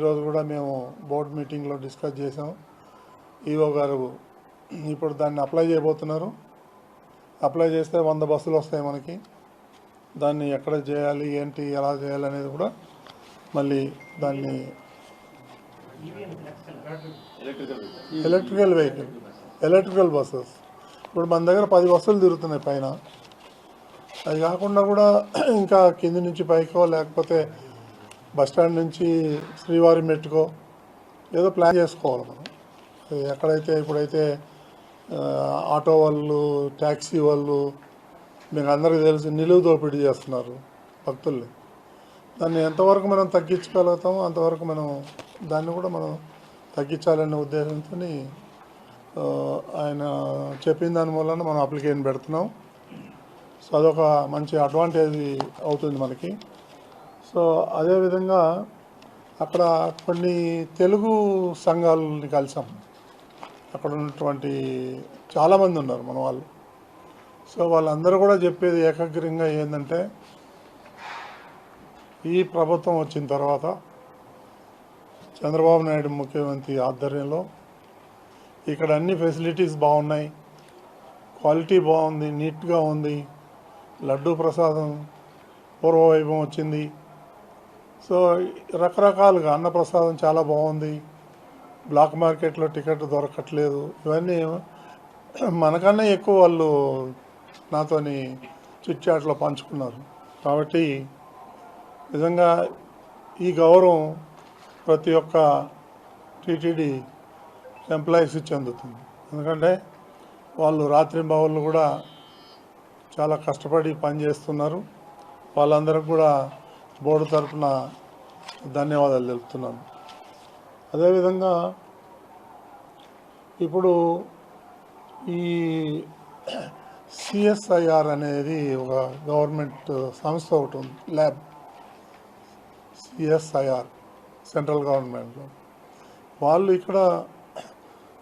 ఈరోజు కూడా మేము బోర్డు మీటింగ్లో డిస్కస్ చేసాం. ఈఓ గారు ఇప్పుడు దాన్ని అప్లై చేయబోతున్నారు. అప్లై చేస్తే 100 బస్సులు వస్తాయి మనకి. దాన్ని ఎక్కడ చేయాలి, ఏంటి, ఎలా చేయాలి అనేది కూడా మళ్ళీ దాన్ని ఎలక్ట్రికల్ బస్సెస్ ఇప్పుడు మన దగ్గర 10 బస్సులు తిరుగుతున్నాయి పైన. అది కాకుండా కూడా ఇంకా కింది నుంచి పైకో లేకపోతే బస్టాండ్ నుంచి శ్రీవారి మెట్టుకో ఏదో ప్లాన్ చేసుకోవాలి మనం. ఎక్కడైతే ఇప్పుడైతే ఆటో వాళ్ళు, ట్యాక్సీ వాళ్ళు మీకు అందరికీ తెలిసి నిలువు దోపిడీ చేస్తున్నారు భక్తుల్ని. దాన్ని ఎంతవరకు మనం తగ్గించగలుగుతామో అంతవరకు మనం దాన్ని కూడా మనం తగ్గించాలనే ఉద్దేశంతో ఆయన చెప్పిన దాని వలన మనం అప్లికేషన్ పెడుతున్నాం. సో అదొక మంచి అడ్వాంటేజ్ అవుతుంది మనకి. సో అదేవిధంగా అక్కడ కొన్ని తెలుగు సంఘాలని కలిసాం. అక్కడ ఉన్నటువంటి చాలామంది ఉన్నారు మన వాళ్ళు. సో వాళ్ళందరూ కూడా చెప్పేది ఏకగ్రీవంగా ఏంటంటే, ఈ ప్రభుత్వం వచ్చిన తర్వాత చంద్రబాబు నాయుడు ముఖ్యమంత్రి ఆధ్వర్యంలో ఇక్కడ అన్ని ఫెసిలిటీస్ బాగున్నాయి, క్వాలిటీ బాగుంది, నీట్గా ఉంది, లడ్డూ ప్రసాదం పూర్వవైభవం వచ్చింది. సో రకరకాలుగా అన్నప్రసాదం చాలా బాగుంది, బ్లాక్ మార్కెట్లో టికెట్ దొరకట్లేదు. ఇవన్నీ మనకన్నా ఎక్కువ వాళ్ళు నాతోని చిట్చాట్లో పంచుకున్నారు. కాబట్టి నిజంగా ఈ గౌరవం ప్రతి ఒక్క టీటీడీ ఎంప్లాయీస్ చెందుతుంది. ఎందుకంటే వాళ్ళు రాత్రింబవళ్ళు కూడా చాలా కష్టపడి పనిచేస్తున్నారు. వాళ్ళందరికీ కూడా బోర్డు తరఫున ధన్యవాదాలు తెలుపుతున్నాను. అదేవిధంగా ఇప్పుడు ఈ సిఎస్ఐఆర్ అనేది ఒక గవర్నమెంట్ సంస్థ ఒకటి ఉంది, ల్యాబ్. సిఎస్ఐఆర్ సెంట్రల్ గవర్నమెంట్లో వాళ్ళు ఇక్కడ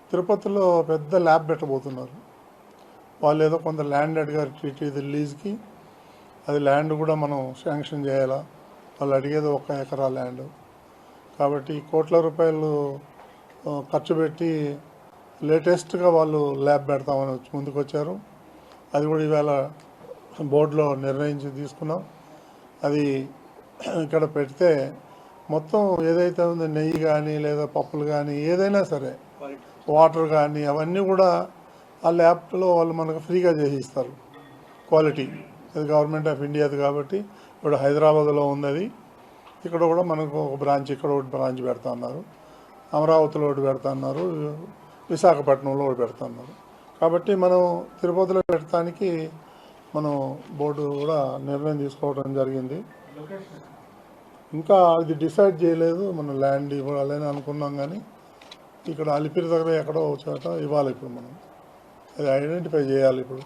తిరుపతిలో పెద్ద ల్యాబ్ పెట్టబోతున్నారు. వాళ్ళు ఏదో కొంత ల్యాండ్ అడిగారు టీటీడీ లీజ్కి. అది ల్యాండ్ కూడా మనం శాంక్షన్ చేయాలా. వాళ్ళు అడిగేది 1 ఎకరా ల్యాండ్. కాబట్టి కోట్ల రూపాయలు ఖర్చు పెట్టి లేటెస్ట్గా వాళ్ళు ల్యాబ్ పెడతామని ముందుకు వచ్చారు. అది కూడా ఈవేళ బోర్డులో నిర్ణయించి తీసుకున్నాం. అది ఇక్కడ పెడితే మొత్తం ఏదైతే ఉందో నెయ్యి కానీ లేదా పప్పులు కానీ ఏదైనా సరే, వాటర్ కానీ అవన్నీ కూడా ఆ ల్యాబ్లో వాళ్ళు మనకు ఫ్రీగా చేసి ఇస్తారు. క్వాలిటీ అది గవర్నమెంట్ ఆఫ్ ఇండియాది కాబట్టి ఇప్పుడు హైదరాబాద్లో ఉంది. అది ఇక్కడ కూడా మనకు ఒక బ్రాంచ్, ఇక్కడ ఒకటి బ్రాంచ్ పెడతా ఉన్నారు, అమరావతిలో ఒకటి పెడతా ఉన్నారు, విశాఖపట్నంలో ఒకటి పెడతా ఉన్నారు. కాబట్టి మనం తిరుపతిలో పెట్టడానికి మనం బోర్డు కూడా నిర్ణయం తీసుకోవడం జరిగింది. ఇంకా అది డిసైడ్ చేయలేదు. మనం ల్యాండ్ ఇవ్వాలని అనుకున్నాం, కానీ ఇక్కడ అలిపిరి దగ్గర ఎక్కడో చోట ఇవ్వాలి. ఇప్పుడు మనం అది ఐడెంటిఫై చేయాలి ఇప్పుడు.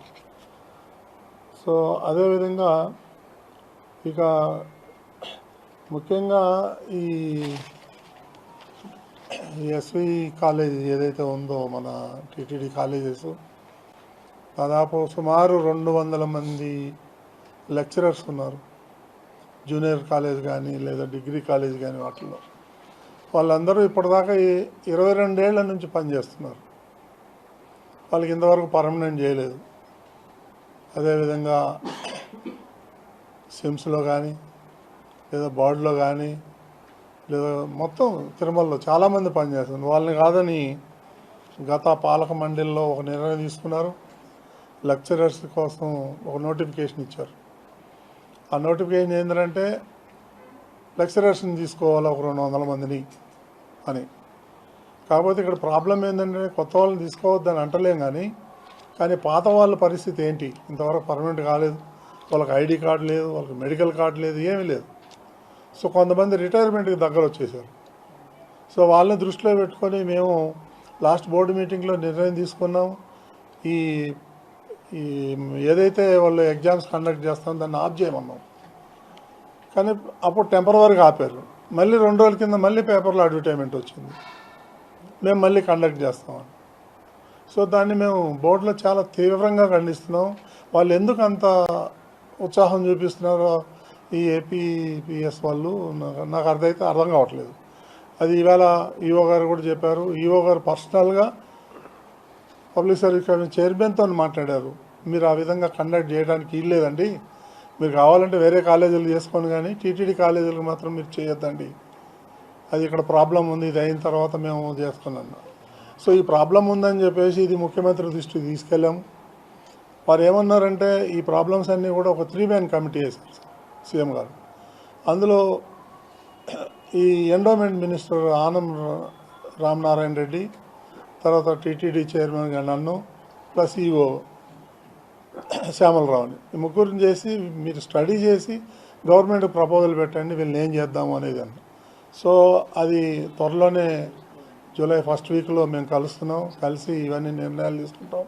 సో అదేవిధంగా ఇక ముఖ్యంగా ఈ ఎస్వి కాలేజ్ ఏదైతే ఉందో మన టీటీడీ కాలేజెస్, దాదాపు సుమారు 200 మంది లెక్చరర్స్ ఉన్నారు. జూనియర్ కాలేజ్ కానీ లేదా డిగ్రీ కాలేజ్ కానీ వాటిల్లో వాళ్ళందరూ ఇప్పటిదాకా 22 ఏళ్ల నుంచి పనిచేస్తున్నారు. వాళ్ళకి ఇంతవరకు పర్మనెంట్ చేయలేదు. అదేవిధంగా సిమ్స్లో కానీ లేదా బోర్డులో కానీ లేదా మొత్తం తిరుమలలో చాలామంది పనిచేస్తున్నారు. వాళ్ళని కాదని గత పాలక మండలిలో ఒక నిర్ణయం తీసుకున్నారు. లెక్చరర్స్ కోసం ఒక నోటిఫికేషన్ ఇచ్చారు. ఆ నోటిఫికేషన్ ఏంటంటే లెక్చరర్స్ని తీసుకోవాలి ఒక 200 మందిని అని. కాకపోతే ఇక్కడ ప్రాబ్లం ఏంటంటే కొత్త వాళ్ళని తీసుకోవద్దని అంటలేం, కానీ పాత వాళ్ళ పరిస్థితి ఏంటి? ఇంతవరకు పర్మనెంట్ కాలేదు, వాళ్ళకి ఐడి కార్డు లేదు, వాళ్ళకి మెడికల్ కార్డు లేదు, ఏమీ లేదు. సో కొంతమంది రిటైర్మెంట్కి దగ్గర వచ్చేసారు. సో వాళ్ళని దృష్టిలో పెట్టుకొని మేము లాస్ట్ బోర్డు మీటింగ్లో నిర్ణయం తీసుకున్నాం. ఈ ఏదైతే వాళ్ళు ఎగ్జామ్స్ కండక్ట్ చేస్తామో దాన్ని ఆఫ్ చేయమన్నాం. కానీ అప్పుడు టెంపరవరీగా ఆపారు. మళ్ళీ 2 రోజుల కింద మళ్ళీ పేపర్లో అడ్వర్టైజ్మెంట్ వచ్చింది, మేము మళ్ళీ కండక్ట్ చేస్తామని. సో దాన్ని మేము బోర్డులో చాలా తీవ్రంగా ఖండిస్తున్నాం. వాళ్ళు ఎందుకు అంత ఉత్సాహం చూపిస్తున్నారో ఈ ఏపీపీఎస్ వాళ్ళు నాకు అర్థం కావట్లేదు. అది ఈవేళ ఈఓ గారు కూడా చెప్పారు. ఈఓ గారు పర్సనల్గా పబ్లిక్ సర్వీస్ కమిషన్ చైర్మన్తో మాట్లాడారు. మీరు ఆ విధంగా కండక్ట్ చేయడానికి వీల్లేదండి, మీరు కావాలంటే వేరే కాలేజీలు చేసుకోండి, కానీ టీటీడీ కాలేజీలకు మాత్రం మీరు చేయొద్దండి, అది ఇక్కడ ప్రాబ్లం ఉంది, ఇది అయిన తర్వాత మేము చేసుకున్నాం. సో ఈ ప్రాబ్లం ఉందని చెప్పేసి ఇది ముఖ్యమంత్రి దృష్టికి తీసుకెళ్ళాము. వారు ఏమన్నారంటే ఈ ప్రాబ్లమ్స్ అన్నీ కూడా ఒక 3-man కమిటీ వేశారు సీఎం గారు. అందులో ఈ ఎండోమెంట్ మినిస్టర్ ఆనం రామనారాయణ రెడ్డి, తర్వాత టీటీడీ చైర్మన్గా నన్ను, ప్లస్ ఈఓ శ్యామలరావుని, ఈ ముగ్గురిని చేసి మీరు స్టడీ చేసి గవర్నమెంట్ ప్రపోజల్ పెట్టండి, వీళ్ళని ఏం చేద్దాము అనేది అన్న. సో అది త్వరలోనే జూలై 1st వీక్లో మేము కలుస్తున్నాం, కలిసి ఇవన్నీ నిర్ణయాలు తీసుకుంటాం.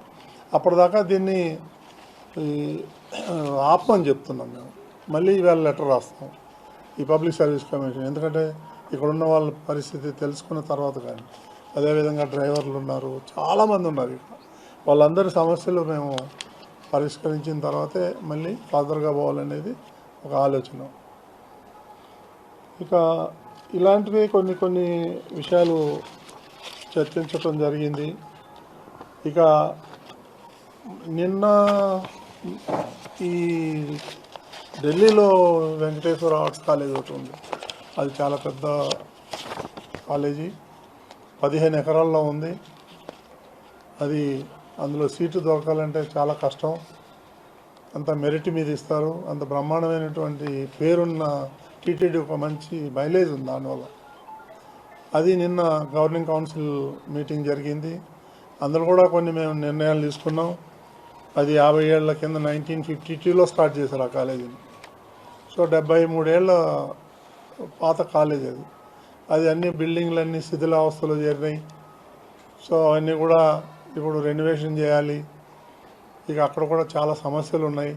అప్పటిదాకా దీన్ని ఆపమని చెప్తున్నాం మేము. మళ్ళీ ఇవాళ లెటర్ రాస్తాం ఈ పబ్లిక్ సర్వీస్ కమిషన్, ఎందుకంటే ఇక్కడ ఉన్న వాళ్ళ పరిస్థితి తెలుసుకున్న తర్వాత. కానీ అదేవిధంగా డ్రైవర్లు ఉన్నారు, చాలామంది ఉన్నారు ఇక్కడ, వాళ్ళందరి సమస్యలు మేము పరిష్కరించిన తర్వాతే మళ్ళీ ఫర్దర్గా పోవాలనేది ఒక ఆలోచన. ఇక ఇలాంటివి కొన్ని విషయాలు చర్చించడం జరిగింది. ఇక నిన్న ఈ ఢిల్లీలో వెంకటేశ్వర ఆర్ట్స్ కాలేజ్ ఒకటి ఉంది, అది చాలా పెద్ద కాలేజీ, 15 ఎకరాల్లో ఉంది. అది అందులో సీటు దొరకాలంటే చాలా కష్టం, అంత మెరిట్ మీద ఇస్తారు, అంత బ్రహ్మాండమైనటువంటి పేరున్న టీటీడీ ఒక మంచి మైలేజ్ ఉంది దానివల్ల. అది నిన్న గవర్నింగ్ కౌన్సిల్ మీటింగ్ జరిగింది, అందులో కూడా కొన్ని మేము నిర్ణయాలు తీసుకున్నాం. అది 50 ఏళ్ల కింద 1952లో స్టార్ట్ చేశారు ఆ కాలేజీని. సో 73 ఏళ్ళ పాత కాలేజ్ అది. అది అన్ని బిల్డింగ్లన్నీ శిథిలావస్థలో చేరినాయి. సో అవన్నీ కూడా ఇప్పుడు రెనోవేషన్ చేయాలి. ఇక అక్కడ కూడా చాలా సమస్యలు ఉన్నాయి,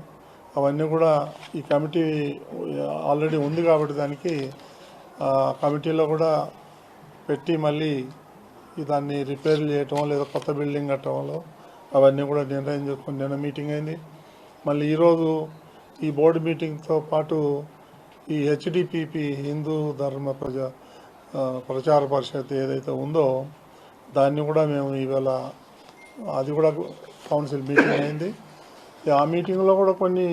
అవన్నీ కూడా ఈ కమిటీ ఆల్రెడీ ఉంది కాబట్టి దానికి కమిటీలో కూడా పెట్టి మళ్ళీ దాన్ని రిపేర్లు చేయటం లేదా కొత్త బిల్డింగ్ కట్టడంలో అవన్నీ కూడా నిర్ణయం చేసుకుని నిన్న మీటింగ్ అయింది. మళ్ళీ ఈరోజు ఈ బోర్డు మీటింగ్తో పాటు ఈ హెచ్డిపిపి హిందూ ధర్మ ప్రచార పరిషత్ ఏదైతే ఉందో దాన్ని కూడా మేము ఈవేళ అది కూడా కౌన్సిల్ మీటింగ్ అయింది. ఆ మీటింగ్లో కూడా కొన్ని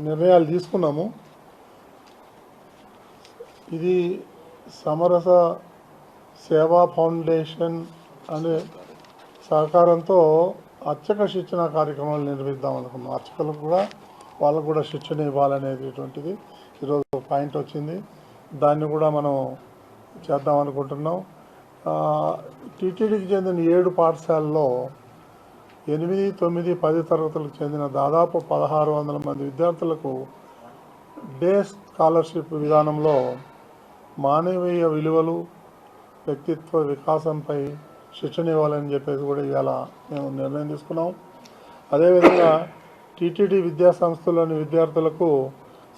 నిర్ణయాలు తీసుకున్నాము. ఇది సమరస సేవా ఫౌండేషన్ అనే సహకారంతో అర్చక శిక్షణ కార్యక్రమాలు నిర్వహిద్దాం అనుకున్నాం. అర్చకులకు కూడా వాళ్ళకు కూడా శిక్షణ ఇవ్వాలనేటువంటిది ఈరోజు పాయింట్ వచ్చింది, దాన్ని కూడా మనం చేద్దాం అనుకుంటున్నాం. టీటీడీకి చెందిన 7 పాఠశాలల్లో 8, 9, 10 తరగతులకు చెందిన దాదాపు 1600 మంది విద్యార్థులకు డే స్కాలర్షిప్ విధానంలో మానవీయ విలువలు, వ్యక్తిత్వ వికాసంపై శిక్షణ ఇవ్వాలని చెప్పేసి కూడా ఇవాళ మేము నిర్ణయం తీసుకున్నాం. అదేవిధంగా టీటీడీ విద్యా సంస్థలోని విద్యార్థులకు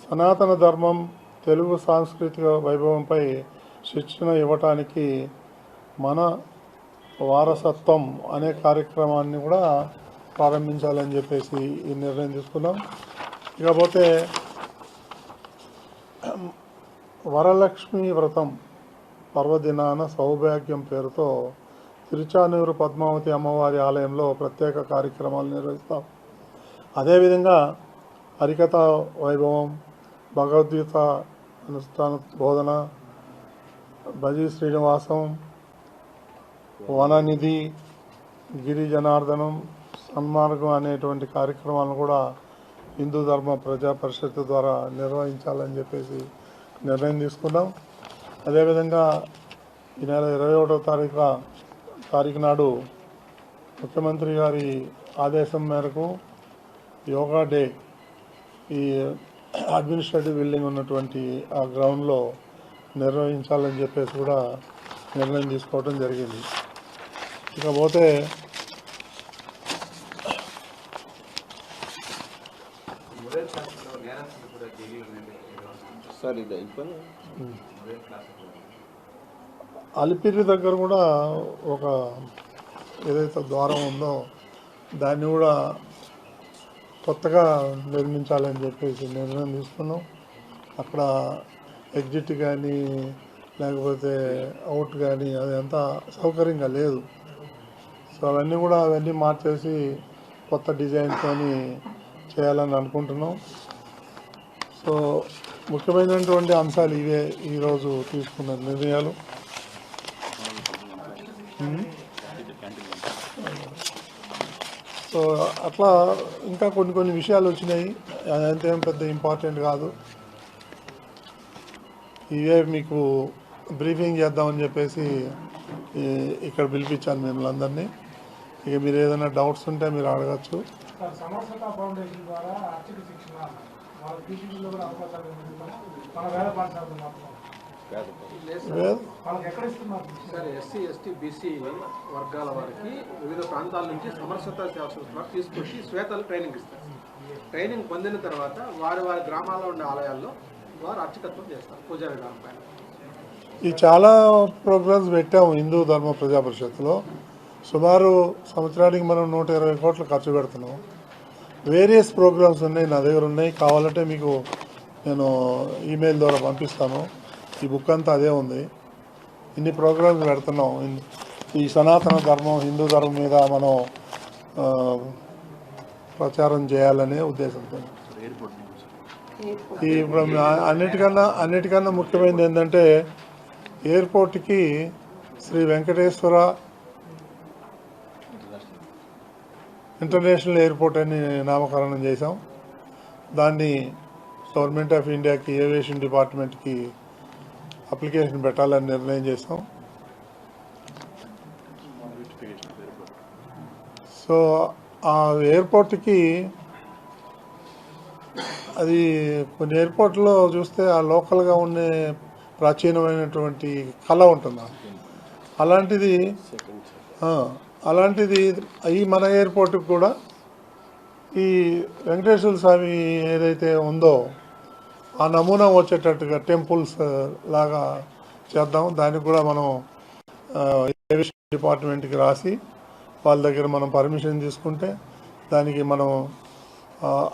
సనాతన ధర్మం, తెలుగు సాంస్కృతిక వైభవంపై శిక్షణ ఇవ్వటానికి మన వారసత్వం అనే కార్యక్రమాన్ని కూడా ప్రారంభించాలని చెప్పేసి ఈ నిర్ణయం తీసుకున్నాం. ఇకపోతే వరలక్ష్మి వ్రతం పర్వదినాన సౌభాగ్యం పేరుతో తిరుచానూరు పద్మావతి అమ్మవారి ఆలయంలో ప్రత్యేక కార్యక్రమాలు నిర్వహిస్తాం. అదేవిధంగా హరికథ వైభవం, భగవద్గీత అనుష్ఠాన బోధన, భజీ శ్రీనివాసం, వననిధి, గిరిజనార్దనం, సన్మార్గం అనేటువంటి కార్యక్రమాలను కూడా హిందూ ధర్మ ప్రజా పరిషత్ ద్వారా నిర్వహించాలని చెప్పేసి నిర్ణయం తీసుకున్నాం. అదేవిధంగా ఈ నెల 21వ తారీఖు నాడు ముఖ్యమంత్రి గారి ఆదేశం మేరకు యోగా డే ఈ అడ్మినిస్ట్రేటివ్ బిల్డింగ్ ఉన్నటువంటి ఆ గ్రౌండ్లో నిర్వహించాలని చెప్పేసి కూడా నిర్ణయం తీసుకోవడం జరిగింది. ఇకపోతే అలిపిరి దగ్గర కూడా ఒక ఏదైతే ద్వారం ఉందో దాన్ని కూడా కొత్తగా నిర్మించాలని చెప్పేసి నిర్ణయం తీసుకున్నాం. అక్కడ ఎగ్జిట్ కానీ లేకపోతే అవుట్ కానీ అదంతా సౌకర్యంగా లేదు. సో అవన్నీ మార్చేసి కొత్త డిజైన్తో చేయాలని అనుకుంటున్నాం. సో ముఖ్యమైనటువంటి అంశాలు ఇవే ఈరోజు తీసుకున్న నిర్ణయాలు. సో అట్లా ఇంకా కొన్ని విషయాలు వచ్చినాయి, అదంతేం పెద్ద ఇంపార్టెంట్ కాదు. ఇవే మీకు బ్రీఫింగ్ చేద్దామని చెప్పేసి ఇక్కడ పిలిపించాను మిమ్మల్ని అందరినీ. ఇక మీరు ఏదైనా డౌట్స్ ఉంటే మీరు అడగచ్చు. ఎస్సీ ఎస్టీ బీసీ వర్గాల వారికి వివిధ ప్రాంతాల నుంచి సమరసత సేవా తీసుకొచ్చి శ్వేతలు ట్రైనింగ్ ఇస్తారు. ట్రైనింగ్ పొందిన తర్వాత వారి గ్రామాల్లో ఉండే ఆలయాల్లో వారు అర్చకత్వం చేస్తారు పూజా విధానం పైన. ఈ చాలా ప్రోగ్రామ్స్ పెట్టాము హిందూ ధర్మ ప్రజా పరిషత్తులో. సుమారు సంవత్సరానికి మనం 120 కోట్లు ఖర్చు పెడుతున్నాం. వేరియస్ ప్రోగ్రామ్స్ ఉన్నాయి, నా దగ్గర ఉన్నాయి. కావాలంటే మీకు నేను ఈమెయిల్ ద్వారా పంపిస్తాను. ఈ బుక్ అంతా అదే ఉంది. ఇన్ని ప్రోగ్రామ్స్ పెడుతున్నాం. ఈ సనాతన ధర్మం, హిందూ ధర్మం మీద మనం ప్రచారం చేయాలనే ఉద్దేశంతో. ఈ అన్నిటికన్నా ముఖ్యమైనది ఏంటంటే ఎయిర్పోర్ట్కి శ్రీ వెంకటేశ్వర ఇంటర్నేషనల్ ఎయిర్పోర్ట్ అని నామకరణం చేశాం. దాన్ని గవర్నమెంట్ ఆఫ్ ఇండియాకి ఏవియేషన్ డిపార్ట్మెంట్కి అప్లికేషన్ పెట్టాలని నిర్ణయం చేసాం. సో ఆ ఎయిర్పోర్ట్కి అది కొన్ని ఎయిర్పోర్ట్లో చూస్తే ఆ లోకల్గా ఉండే ప్రాచీనమైనటువంటి కళ ఉంటుంది. అలాంటిది ఈ మన ఎయిర్పోర్ట్కి కూడా ఈ వెంకటేశ్వర స్వామి ఏదైతే ఉందో ఆ నమూనా వచ్చేటట్టుగా టెంపుల్స్ లాగా చేద్దాం. దానికి కూడా మనం ఏవియేషన్ డిపార్ట్మెంట్కి రాసి వాళ్ళ దగ్గర మనం పర్మిషన్ తీసుకుంటే దానికి మనం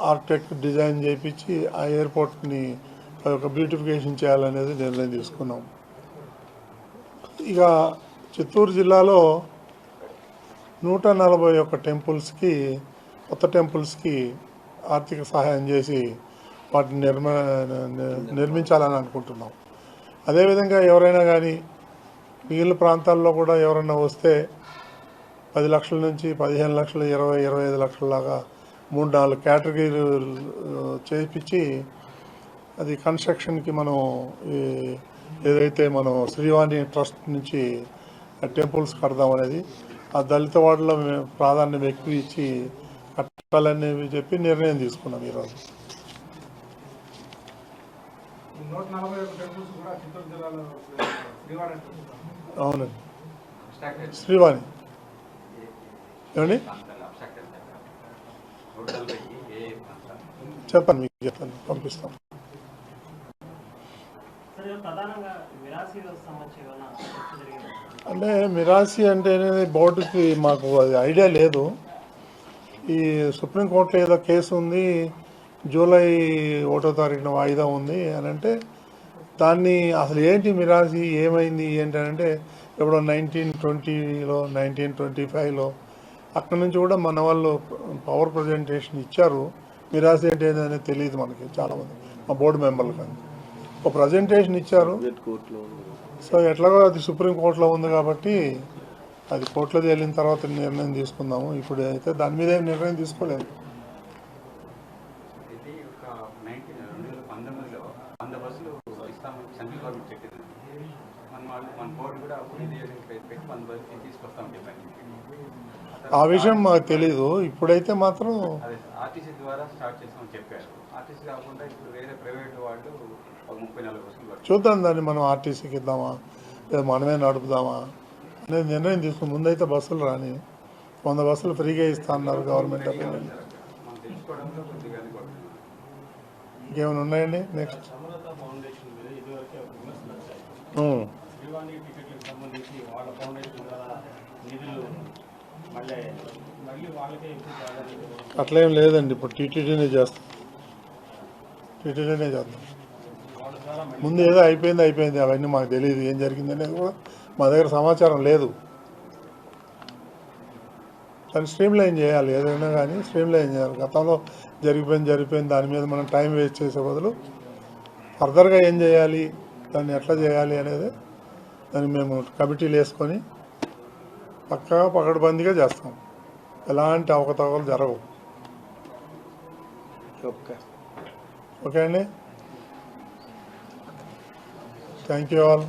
ఆర్కిటెక్ట్ డిజైన్ చేయించి ఆ ఎయిర్పోర్ట్ని ఒక బ్యూటిఫికేషన్ చేయాలనేది నిర్ణయం తీసుకున్నాం. ఇక చిత్తూరు జిల్లాలో 141 టెంపుల్స్కి, కొత్త టెంపుల్స్కి ఆర్థిక సహాయం చేసి వాటిని నిర్మించాలని అనుకుంటున్నాం. అదేవిధంగా ఎవరైనా కానీ మిగిలిన ప్రాంతాల్లో కూడా ఎవరైనా వస్తే 10 లక్షల నుంచి 15 లక్షలు, 20-25 లక్షల లాగా 3-4 కేటగిరీలు చేయించి అది కన్స్ట్రక్షన్కి మనం ఏదైతే మనం శ్రీవాణి ట్రస్ట్ నుంచి టెంపుల్స్ కడదాం అనేది ఆ దళిత వార్డులో ప్రాధాన్యం ఎక్కువ ఇచ్చి కట్టాలని చెప్పి నిర్ణయం తీసుకున్నాం ఈరోజు. అవునండి, శ్రీవాణి ఏమండి చెప్పండి, మీకు చెప్పండి, పంపిస్తాం. అంటే మిరాసి అంటే బోర్డుకి మాకు అది ఐడియా లేదు. ఈ సుప్రీంకోర్టులో ఏదో కేసు ఉంది, జూలై 1వ తారీఖున వాయిదా ఉంది అని అంటే దాన్ని అసలు ఏంటి మిరాసి, ఏమైంది ఏంటంటే ఎప్పుడో 1920లో 1925లో అక్కడ నుంచి కూడా మన వాళ్ళు పవర్ ప్రజెంటేషన్ ఇచ్చారు. మిరాసి అంటే అనేది తెలియదు మనకి చాలామంది, మా బోర్డు మెంబర్లు కానీ ఒక ప్రజెంటేషన్ ఇచ్చారు. సో ఎట్లాగో అది సుప్రీంకోర్టులో ఉంది కాబట్టి అది కోర్టులో తేలిన తర్వాత నిర్ణయం తీసుకుందాము. ఇప్పుడు అయితే దాని మీద ఏం నిర్ణయం తీసుకోలేదు. ఆ విషయం మాకు తెలీదు. ఇప్పుడైతే మాత్రం ఆర్టీసీ ద్వారా స్టార్ట్ చేస్తామని చెప్పారు. ఆర్టీసీ కాకుండా ఇప్పుడు వేరే ప్రైవేట్ వాళ్ళు 34 బస్సులు చూద్దాం, దాన్ని మనం ఆర్టీసీకి ఇద్దామా లేదా మనమే నడుపుదామా అనేది నిర్ణయం తీసుకుని ముందైతే బస్సులు రాని 100 బస్సులు ఫ్రీగా ఇస్తా అన్నారు గవర్నమెంట్. ఇంకేమైనా ఉన్నాయండి? నెక్స్ట్ అట్లేం లేదండి, ఇప్పుడు టీటీడీనే చేస్తాం. ముందు ఏదో అయిపోయింది అవన్నీ మాకు తెలియదు ఏం జరిగింది అనేది కూడా మా దగ్గర సమాచారం లేదు. దాన్ని స్ట్రీమ్ లైన్ చేయాలి, ఏదైనా కానీ స్ట్రీమ్ లైన్ చేయాలి. గతంలో జరిగిపోయింది దాని మీద మనం టైం వేస్ట్ చేసే బదులు ఫర్దర్గా ఏం చేయాలి, దాన్ని ఎట్లా చేయాలి అనేది దాన్ని మేము కమిటీలు వేసుకొని పక్కగా పకడ్బందీగా చేస్తాం. ఎలాంటి అవకతవకలు జరగవు. ఓకే అండి, థ్యాంక్ యూ ఆల్.